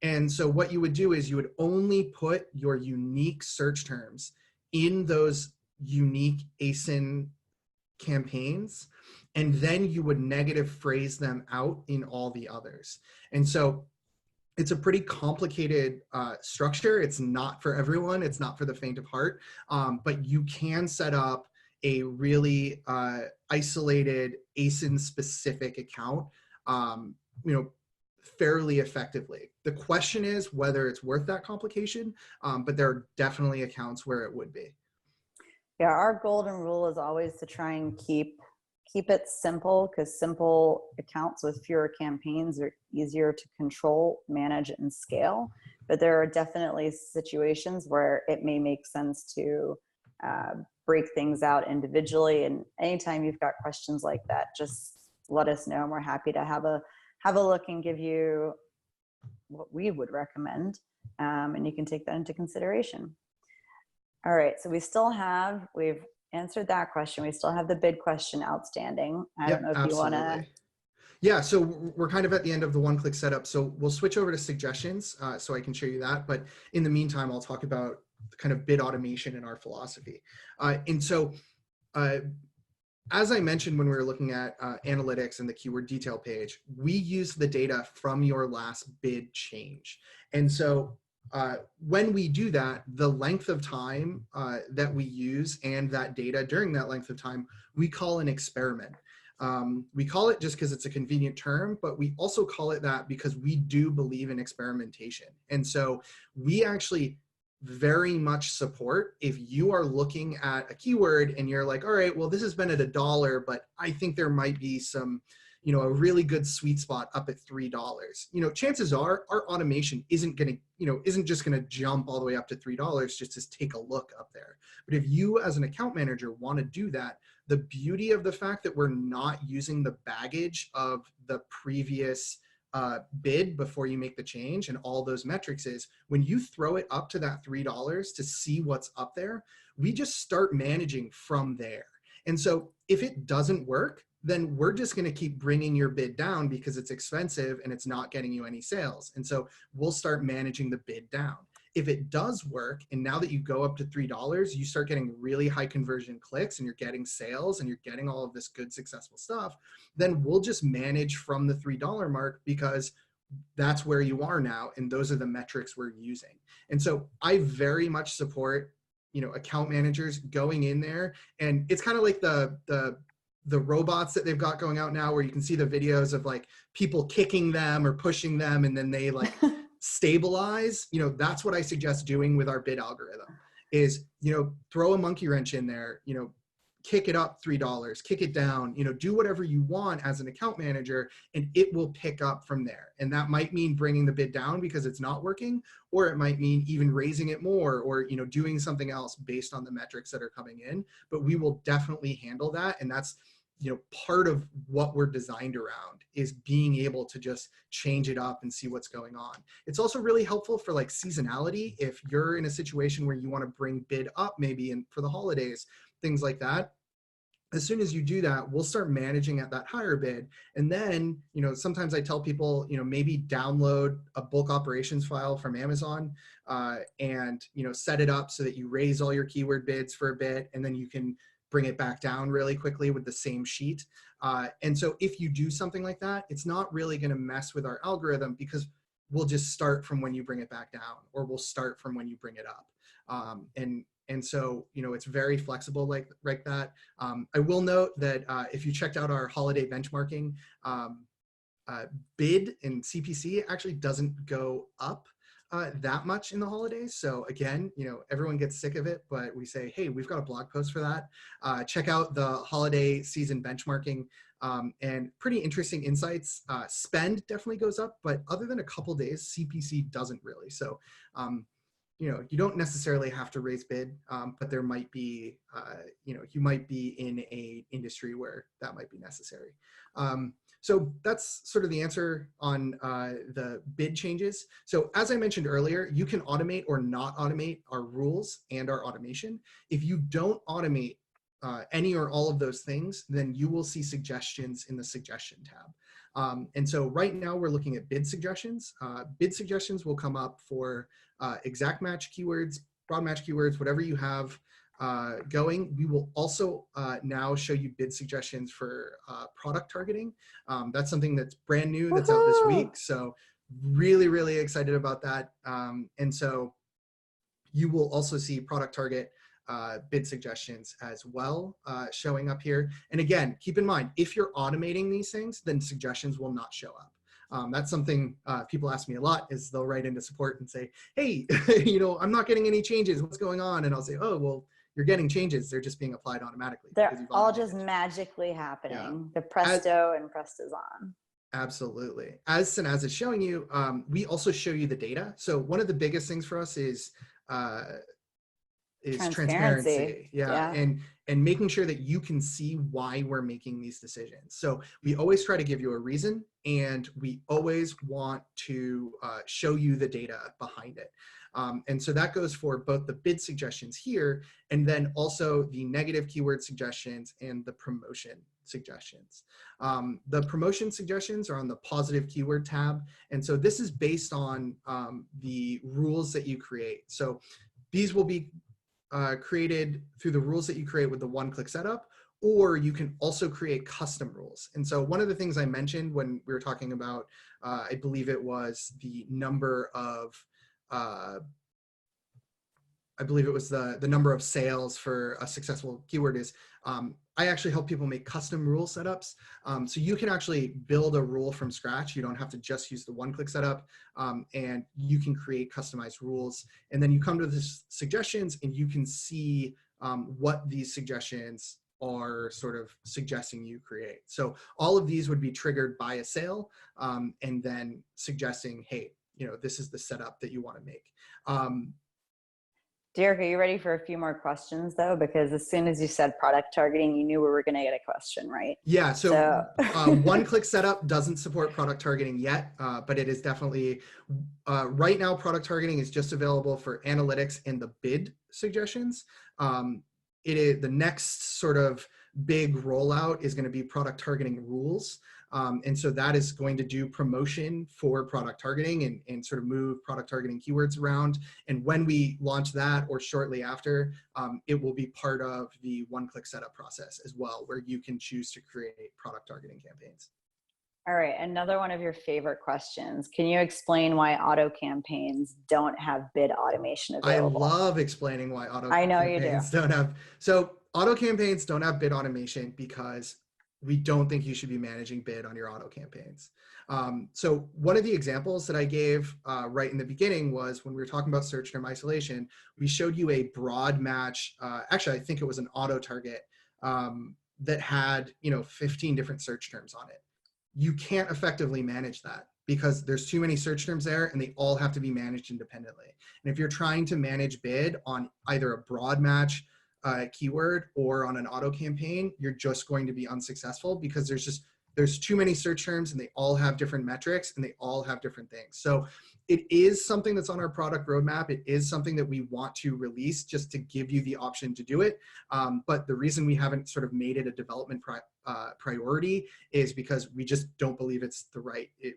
And so what you would do is you would only put your unique search terms in those unique ASIN campaigns, and then you would negative phrase them out in all the others. And so it's a pretty complicated structure. It's not for everyone. It's not for the faint of heart, but you can set up a really isolated ASIN specific account, fairly effectively. The question is whether it's worth that complication, but there are definitely accounts where it would be. Yeah, our golden rule is always to try and keep it simple, because simple accounts with fewer campaigns are easier to control, manage, and scale. But there are definitely situations where it may make sense to break things out individually. And anytime you've got questions like that, just let us know, and we're happy to have a look and give you what we would recommend, and you can take that into consideration. All right, so we've answered that question. We still have the bid question outstanding. I don't know if you want to. Yeah, so we're kind of at the end of the Oneclick setup. So we'll switch over to suggestions so I can show you that. But in the meantime, I'll talk about kind of bid automation and our philosophy. And so as I mentioned when we were looking at analytics and the keyword detail page, we use the data from your last bid change. And so when we do that, the length of time that we use and that data during that length of time, we call an experiment. We call it just because it's a convenient term, but we also call it that because we do believe in experimentation. And so we actually very much support if you are looking at a keyword and you're like, all right, well, this has been at $1, but I think there might be some, a really good sweet spot up at $3. Chances are our automation isn't just going to jump all the way up to $3 just to take a look up there. But if you as an account manager want to do that, the beauty of the fact that we're not using the baggage of the previous bid before you make the change and all those metrics is when you throw it up to that $3 to see what's up there, we just start managing from there. And so if it doesn't work, then we're just going to keep bringing your bid down because it's expensive and it's not getting you any sales. And so we'll start managing the bid down. if it does work, and now that you go up to $3, you start getting really high conversion clicks and you're getting sales and you're getting all of this good successful stuff, then we'll just manage from the $3 mark, because that's where you are now, and those are the metrics we're using. And so I very much support, account managers going in there, and it's kind of like the robots that they've got going out now, where you can see the videos of like people kicking them or pushing them, and then they like stabilize. That's what I suggest doing with our bid algorithm is, throw a monkey wrench in there, kick it up $3, kick it down, do whatever you want as an account manager, and it will pick up from there. And that might mean bringing the bid down because it's not working, or it might mean even raising it more, or, doing something else based on the metrics that are coming in. But we will definitely handle that. And that's, part of what we're designed around, is being able to just change it up and see what's going on. It's also really helpful for like seasonality. If you're in a situation where you want to bring bid up, maybe for the holidays, things like that, as soon as you do that, we'll start managing at that higher bid. And then, sometimes I tell people, maybe download a bulk operations file from Amazon, and, set it up so that you raise all your keyword bids for a bit, and then you can bring it back down really quickly with the same sheet. And so if you do something like that, it's not really going to mess with our algorithm, because we'll just start from when you bring it back down, or we'll start from when you bring it up. And so, it's very flexible like that. I will note that if you checked out our holiday benchmarking, bid and CPC actually doesn't go up that much in the holidays. So again, everyone gets sick of it, but we say, hey, we've got a blog post for that. Check out the holiday season benchmarking, and pretty interesting insights. Spend definitely goes up, but other than a couple days, CPC doesn't really. So, you don't necessarily have to raise bid, but there might be, you might be in a industry where that might be necessary. So that's sort of the answer on the bid changes. So as I mentioned earlier, you can automate or not automate our rules and our automation. If you don't automate any or all of those things, then you will see suggestions in the suggestion tab. And so right now we're looking at bid suggestions. Bid suggestions will come up for exact match keywords, broad match keywords, whatever you have going. We will also now show you bid suggestions for product targeting. That's something that's brand new, that's out this week. So really, really excited about that. And so you will also see product target bid suggestions as well showing up here. And again, keep in mind, if you're automating these things, then suggestions will not show up. That's something people ask me a lot, is they'll write into support and say, hey, I'm not getting any changes. What's going on? And I'll say, oh, well, you're getting changes. They're just being applied automatically. They're all just magically happening. Yeah. The Presto and Prestozon. Absolutely. As Sanaz is showing you, we also show you the data. So one of the biggest things for us is transparency. Yeah. And making sure that you can see why we're making these decisions. So we always try to give you a reason, and we always want to show you the data behind it. And so that goes for both the bid suggestions here, and then also the negative keyword suggestions and the promotion suggestions. The promotion suggestions are on the positive keyword tab. And so this is based on the rules that you create. So these will be created through the rules that you create with the one-click setup, or you can also create custom rules. And so one of the things I mentioned when we were talking about, I believe it was the number of, I believe it was the number of sales for a successful keyword is, I actually help people make custom rule setups. So you can actually build a rule from scratch. You don't have to just use the one-click setup, and you can create customized rules. And then you come to the suggestions, and you can see what these suggestions are sort of suggesting you create. So all of these would be triggered by a sale, and then suggesting, hey, this is the setup that you want to make. Derek, are you ready for a few more questions though? Because as soon as you said product targeting, you knew we were going to get a question, right? Yeah, so one-click setup doesn't support product targeting yet, but it is definitely, right now product targeting is just available for analytics and the bid suggestions. It is the next sort of big rollout is going to be product targeting rules. And so that is going to do promotion for product targeting and sort of move product targeting keywords around. And when we launch that or shortly after, it will be part of the one-click setup process as well, where you can choose to create product targeting campaigns. All right, another one of your favorite questions. Can you explain why auto campaigns don't have bid automation available? I love explaining why auto I know campaigns you do. don't have. So auto campaigns don't have bid automation because we don't think you should be managing bid on your auto campaigns. So one of the examples that I gave right in the beginning was when we were talking about search term isolation, we showed you a broad match. Actually, I think it was an auto target that had 15 different search terms on it. You can't effectively manage that because there's too many search terms there and they all have to be managed independently. And if you're trying to manage bid on either a broad match keyword or on an auto campaign, you're just going to be unsuccessful because there's too many search terms and they all have different metrics and they all have different things. So it is something that's on our product roadmap. It is something that we want to release just to give you the option to do it. But the reason we haven't sort of made it a development priority is because we just don't believe it's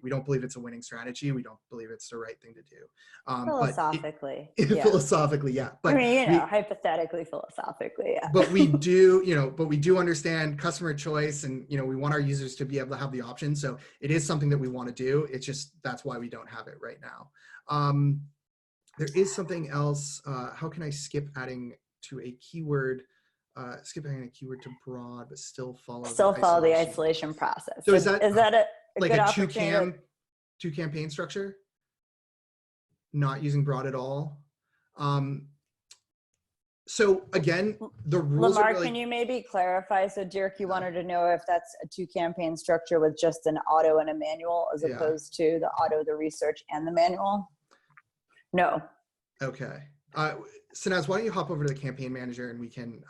we don't believe it's a winning strategy. We don't believe it's the right thing to do. Philosophically. Yeah. Philosophically, yeah. But I mean, hypothetically, philosophically, yeah. But we do understand customer choice and, we want our users to be able to have the option. So it is something that we want to do. It's just, that's why we don't have it right now. There is something else. How can I skip adding to a keyword? Skip adding a keyword to broad, but still follow the isolation process. So is that a like good a two campaign structure? Not using broad at all. So again, the rules Lamar, are really... can you maybe clarify? So Dirk, you wanted to know if that's a 2-campaign structure with just an auto and a manual as opposed to the auto, the research, and the manual? No. Okay. Sanaz, why don't you hop over to the campaign manager and we can,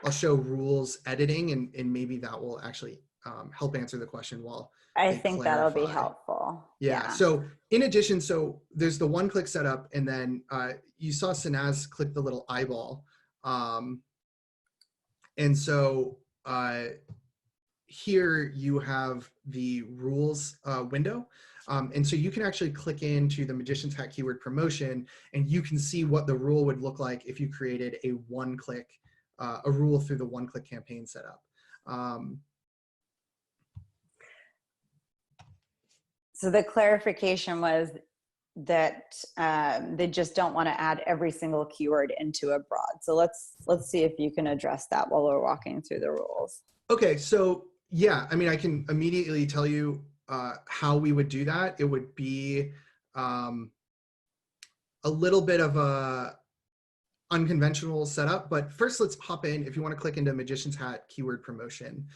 I'll show rules editing and maybe that will actually help answer the question while I think that'll be helpful. Yeah. So in addition, so there's the one-click setup, and then you saw Sanaz click the little eyeball. And so here you have the rules window. And so you can actually click into the Magician's Hat keyword promotion, and you can see what the rule would look like if you created a one-click, a rule through the one-click campaign setup. So the clarification was that they just don't want to add every single keyword into a broad. So let's see if you can address that while we're walking through the rules. Okay, so yeah, I mean, I can immediately tell you how we would do that. It would be a little bit of a unconventional setup, but first let's hop in. If you want to click into Magician's Hat keyword promotion,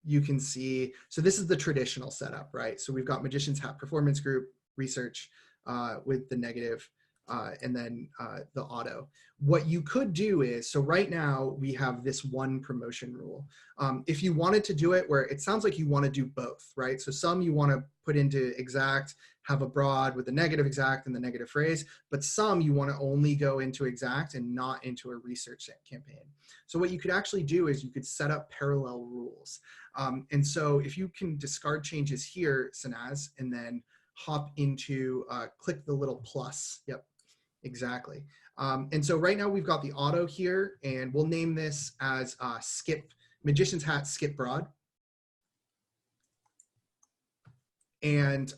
you can see, so this is the traditional setup, right? So we've got Magician's Hat performance group, research with the negative, and then the auto. What you could do is, so right now we have this one promotion rule. If you wanted to do it where it sounds like you want to do both, right? So some you want to put into exact, have a broad with the negative exact and the negative phrase, but some you want to only go into exact and not into a research campaign. So what you could actually do is you could set up parallel rules. And so if you can discard changes here, Sanaz, and then hop into, click the little plus. Yep, exactly. And so right now we've got the auto here, and we'll name this as skip, Magician's Hat skip broad. And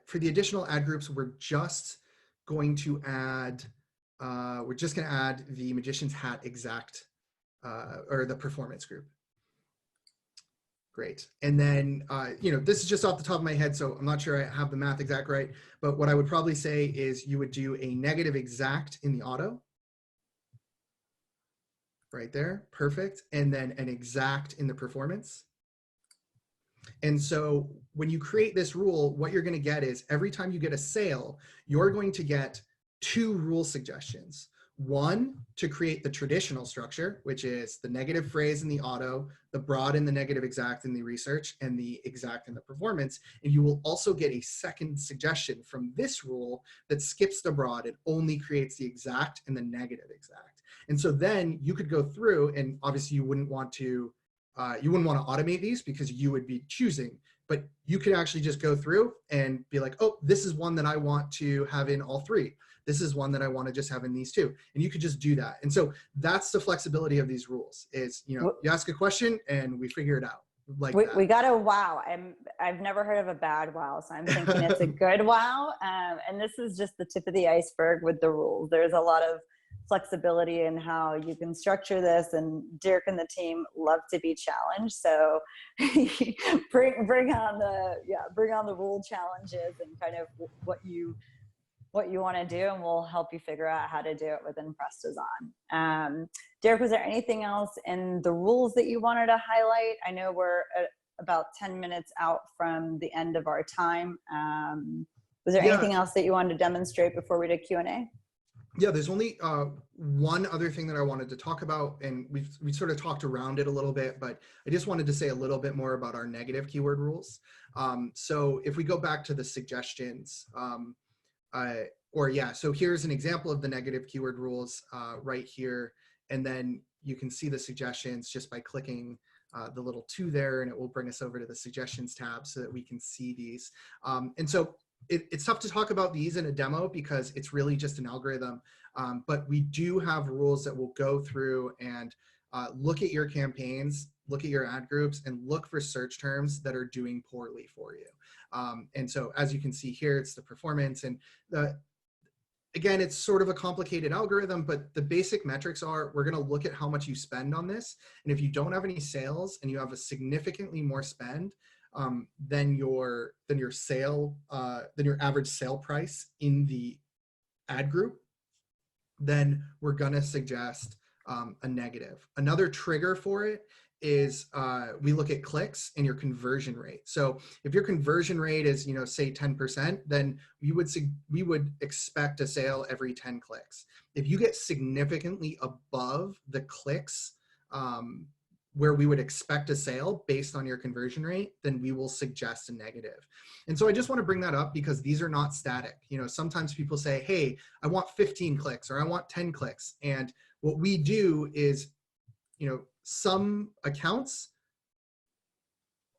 for the additional ad groups, we're just going to add, the Magician's Hat exact, or the performance group. Great. And then, this is just off the top of my head, so I'm not sure I have the math exact right, but what I would probably say is you would do a negative exact in the auto. Right there, perfect. And then an exact in the performance. And so when you create this rule, what you're going to get is every time you get a sale, you're going to get 2 rule suggestions. One, to create the traditional structure, which is the negative phrase in the auto, the broad and the negative exact in the research, and the exact in the performance. And you will also get a second suggestion from this rule that skips the broad and only creates the exact and the negative exact. And so then you could go through, and obviously you wouldn't want to automate these because you would be choosing, but you could actually just go through and be like, oh, this is one that I want to have in all three. This is one that I want to just have in these two. And you could just do that. And so that's the flexibility of these rules is, you ask a question and we figure it out. We got a wow. I've never heard of a bad wow, so I'm thinking it's a good wow. And this is just the tip of the iceberg with the rules. There's a lot of flexibility in how you can structure this, and Dirk and the team love to be challenged. So bring on the rule challenges and kind of what you want to do, and we'll help you figure out how to do it within Prestozon. Derek, was there anything else in the rules that you wanted to highlight? I know we're about 10 minutes out from the end of our time. Was there anything else that you wanted to demonstrate before we did Q&A? Yeah, there's only one other thing that I wanted to talk about, and we sort of talked around it a little bit, but I just wanted to say a little bit more about our negative keyword rules. So if we go back to the suggestions, so here's an example of the negative keyword rules right here. And then you can see the suggestions just by clicking the little 2 there, and it will bring us over to the suggestions tab so that we can see these. And so it's tough to talk about these in a demo because it's really just an algorithm. But we do have rules that will go through and look at your campaigns, look at your ad groups, and look for search terms that are doing poorly for you. And so as you can see here, it's the performance, and again, it's sort of a complicated algorithm, but the basic metrics are, we're going to look at how much you spend on this. And if you don't have any sales and you have a significantly more spend than your average sale price in the ad group, then we're going to suggest a negative. Another trigger for it is we look at clicks and your conversion rate. So if your conversion rate is, say 10%, then we would expect a sale every 10 clicks. If you get significantly above the clicks where we would expect a sale based on your conversion rate, then we will suggest a negative. And so I just want to bring that up because these are not static. Sometimes people say, hey, I want 15 clicks or I want 10 clicks. And what we do is, some accounts,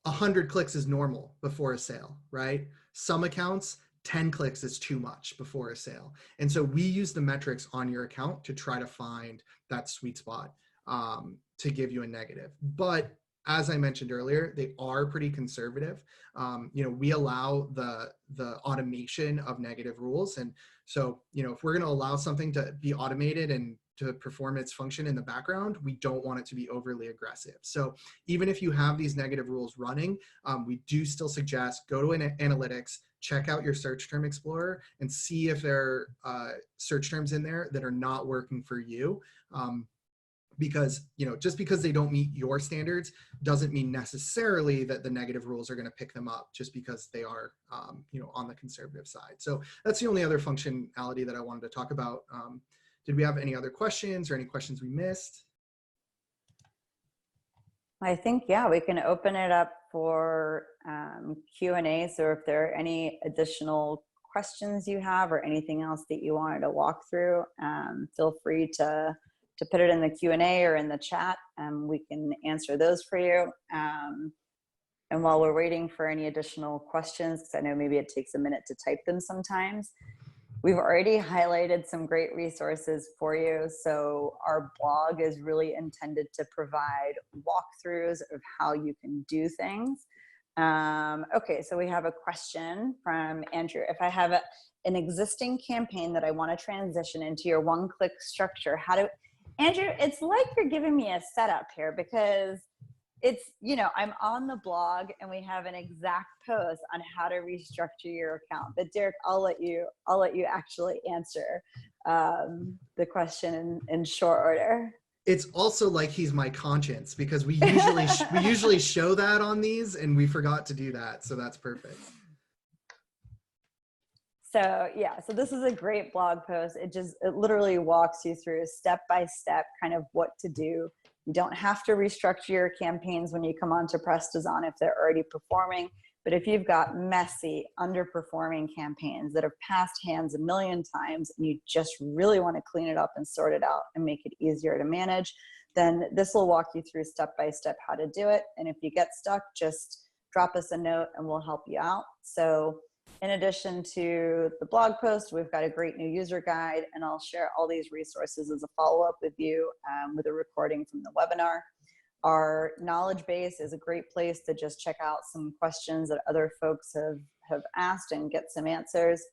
100 clicks is normal before a sale, right? Some accounts, 10 clicks is too much before a sale. And so we use the metrics on your account to try to find that sweet spot to give you a negative. But as I mentioned earlier, they are pretty conservative. We allow the automation of negative rules. And so, if we're going to allow something to be automated and to perform its function in the background, we don't want it to be overly aggressive. So even if you have these negative rules running, we do still suggest go to analytics, check out your search term explorer, and see if there are search terms in there that are not working for you. Because just because they don't meet your standards doesn't mean necessarily that the negative rules are going to pick them up just because they are on the conservative side. So that's the only other functionality that I wanted to talk about. Did we have any other questions or any questions we missed? I think, yeah, we can open it up for Q&A. So if there are any additional questions you have or anything else that you wanted to walk through, feel free to put it in the Q&A or in the chat, and we can answer those for you. And while we're waiting for any additional questions, because I know maybe it takes a minute to type them sometimes, we've already highlighted some great resources for you. So our blog is really intended to provide walkthroughs of how you can do things. Okay, so we have a question from Andrew. If I have an existing campaign that I want to transition into your one-click structure, Andrew, it's like you're giving me a setup here because it's, I'm on the blog and we have an exact post on how to restructure your account. But Derek, I'll let you actually answer the question in short order. It's also like he's my conscience because we usually show that on these and we forgot to do that. So that's perfect. So yeah, so this is a great blog post. It literally walks you through step by step kind of what to do. You don't have to restructure your campaigns when you come onto Prestozon if they're already performing, But if you've got messy, underperforming campaigns that have passed hands a million times and you just really want to clean it up and sort it out and make it easier to manage, then this will walk you through step by step how to do it. And if you get stuck, just drop us a note and we'll help you out. So in addition to the blog post, we've got a great new user guide, and I'll share all these resources as a follow-up with you with a recording from the webinar. Our knowledge base is a great place to just check out some questions that other folks have asked and get some answers.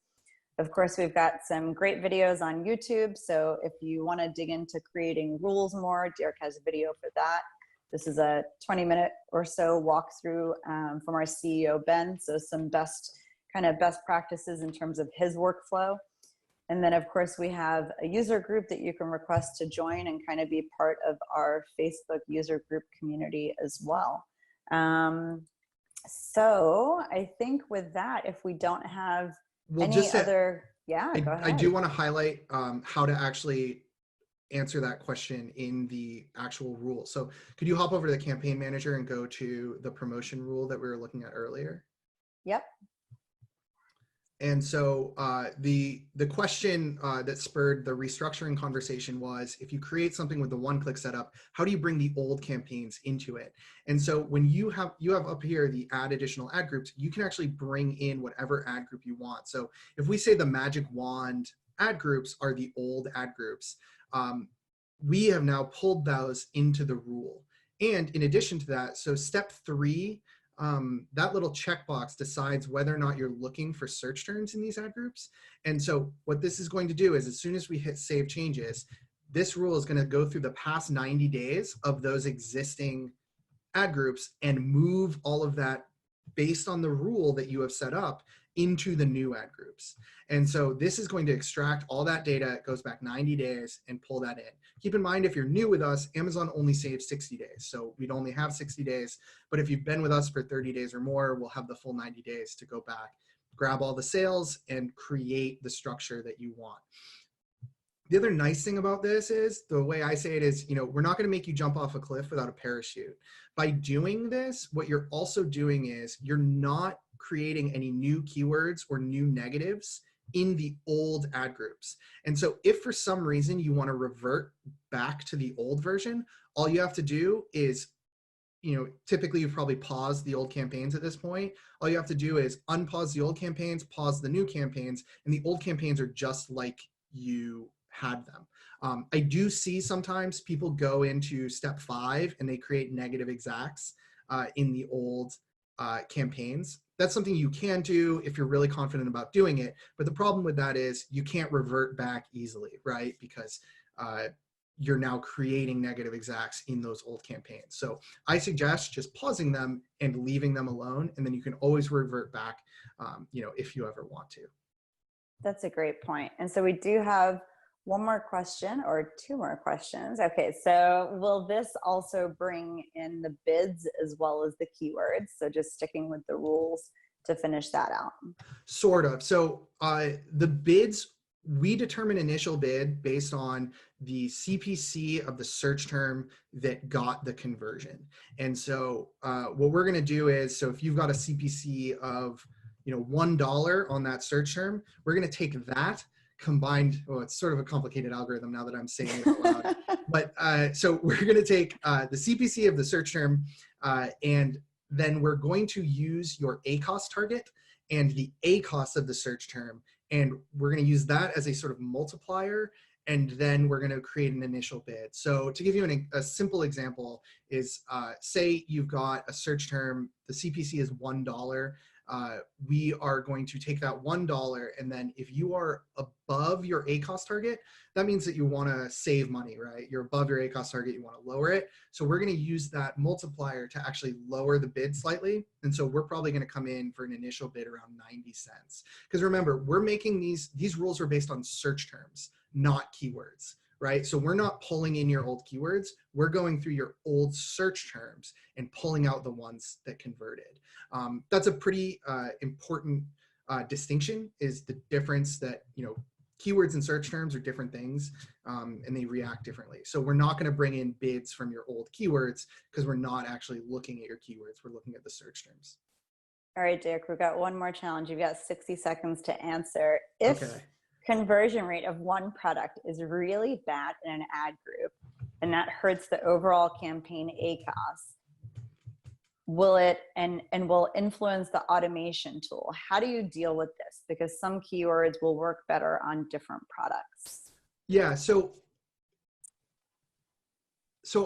Of course, we've got some great videos on YouTube. So if you want to dig into creating rules more, Derek has a video for that. This is a 20-minute or so walkthrough from our CEO, Ben. So some best practices in terms of his workflow. And then, of course, we have a user group that you can request to join and kind of be part of our Facebook user group community as well. So I think with that, if we don't have Well, any other, yeah, go ahead. I do want to highlight how to actually answer that question in the actual rule. So could you hop over to the campaign manager and go to the promotion rule that we were looking at earlier? Yep. And so the question that spurred the restructuring conversation was, if you create something with the one-click setup, how do you bring the old campaigns into it? And so when you have up here the add additional ad groups, you can actually bring in whatever ad group you want. So if we say the magic wand ad groups are the old ad groups, we have now pulled those into the rule. And in addition to that, so step 3, that little checkbox decides whether or not you're looking for search terms in these ad groups. And so what this is going to do is, as soon as we hit save changes, this rule is going to go through the past 90 days of those existing ad groups and move all of that based on the rule that you have set up into the new ad groups. And so this is going to extract all that data. It goes back 90 days and pull that in. Keep in mind, if you're new with us, Amazon only saves 60 days. So we'd only have 60 days. But if you've been with us for 30 days or more, we'll have the full 90 days to go back, grab all the sales, and create the structure that you want. The other nice thing about this is, the way I say it is, we're not going to make you jump off a cliff without a parachute. By doing this, what you're also doing is you're not creating any new keywords or new negatives in the old ad groups. And so if for some reason you want to revert back to the old version, all you have to do is, typically you've probably paused the old campaigns at this point. All you have to do is unpause the old campaigns, pause the new campaigns, and the old campaigns are just like you had them. I do see sometimes people go into step 5 and they create negative exacts in the old campaigns. That's something you can do if you're really confident about doing it. But the problem with that is you can't revert back easily, right? Because you're now creating negative exacts in those old campaigns. So I suggest just pausing them and leaving them alone. And then you can always revert back, if you ever want to. That's a great point. And so we do have one more question or 2 more questions. Okay, so will this also bring in the bids as well as the keywords? So just sticking with the rules to finish that out. Sort of. So the bids, we determine initial bid based on the CPC of the search term that got the conversion. And so what we're going to do is, so if you've got a CPC of $1 on that search term, we're going to take that combined, it's sort of a complicated algorithm now that I'm saying it out loud. But so we're going to take the CPC of the search term, and then we're going to use your ACoS target and the ACoS of the search term, and we're going to use that as a sort of multiplier, and then we're going to create an initial bid. So to give you a simple example is, say you've got a search term, the CPC is $1. We are going to take that $1, and then if you are above your ACoS target, that means that you want to save money, right? You're above your ACoS target, you want to lower it. So we're going to use that multiplier to actually lower the bid slightly. And so we're probably going to come in for an initial bid around 90 cents. Because remember, we're making these rules are based on search terms, not keywords, right? So we're not pulling in your old keywords. We're going through your old search terms and pulling out the ones that converted. That's a pretty important distinction, is the difference that, keywords and search terms are different things, and they react differently. So we're not going to bring in bids from your old keywords because we're not actually looking at your keywords. We're looking at the search terms. All right, Dick, we've got one more challenge. You've got 60 seconds to answer. If Okay. conversion rate of one product is really bad in an ad group and that hurts the overall campaign ACOS, will it and will influence the automation tool? How do you deal with this? Because some keywords will work better on different products. Yeah, so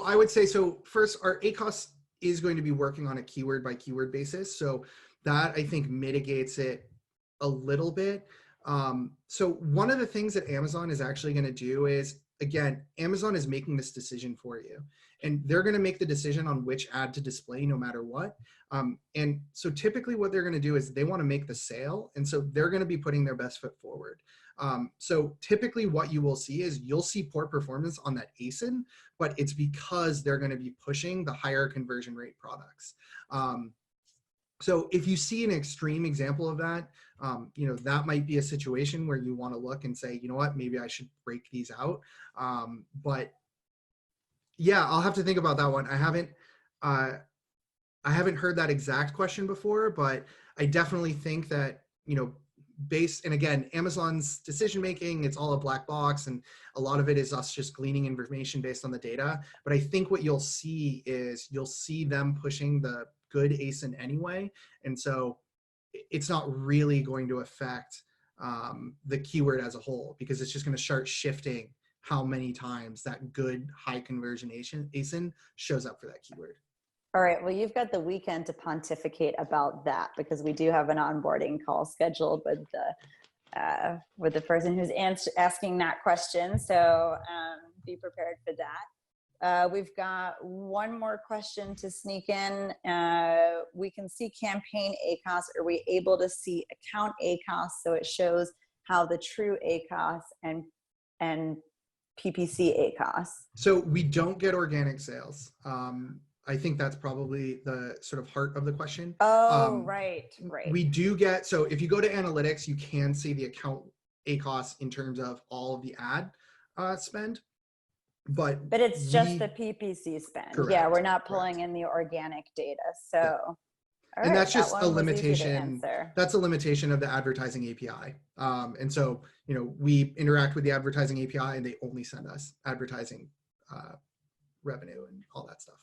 I would say, so first, our ACOS is going to be working on a keyword by keyword basis. So that, I think, mitigates it a little bit. So one of the things that Amazon is actually going to do is, again, Amazon is making this decision for you, and they're going to make the decision on which ad to display no matter what. And so typically what they're going to do is they want to make the sale, and so they're going to be putting their best foot forward. So typically what you will see is you'll see poor performance on that ASIN, but it's because they're going to be pushing the higher conversion rate products. So if you see an extreme example of that, that might be a situation where you want to look and say, you know what, maybe I should break these out. But yeah, I'll have to think about that one. I haven't heard that exact question before, but I definitely think that, and again, Amazon's decision making, it's all a black box, and a lot of it is us just gleaning information based on the data. But I think what you'll see is you'll see them pushing the good ASIN anyway, and so it's not really going to affect the keyword as a whole, because it's just going to start shifting how many times that good high conversion ASIN shows up for that keyword. All right, well, you've got the weekend to pontificate about that, because we do have an onboarding call scheduled with the person who's asking that question. So be prepared for that. We've got one more question to sneak in. We can see campaign ACOS. Are we able to see account ACOS? So it shows how the true ACOS and PPC ACOS. So we don't get organic sales. I think that's probably the sort of heart of the question. Oh, right. We do get, so if you go to analytics, you can see the account ACOS in terms of all of the ad spend. But it's just the PPC spend. Correct, yeah, we're not pulling in the organic data. So, yeah. All and right, that's just that a one was easy to limitation. answer. That's a limitation of the advertising API. And so, we interact with the advertising API, and they only send us advertising revenue and all that stuff.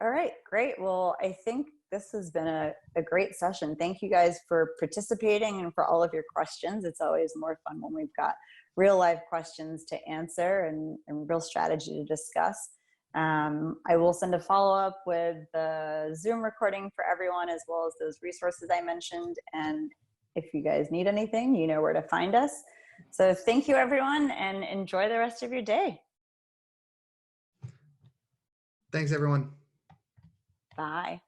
All right, great. Well, I think this has been a great session. Thank you guys for participating and for all of your questions. It's always more fun when we've got real life questions to answer and real strategy to discuss. I will send a follow-up with the Zoom recording for everyone, as well as those resources I mentioned. And if you guys need anything, you know where to find us. So thank you, everyone, and enjoy the rest of your day. Thanks, everyone. Bye.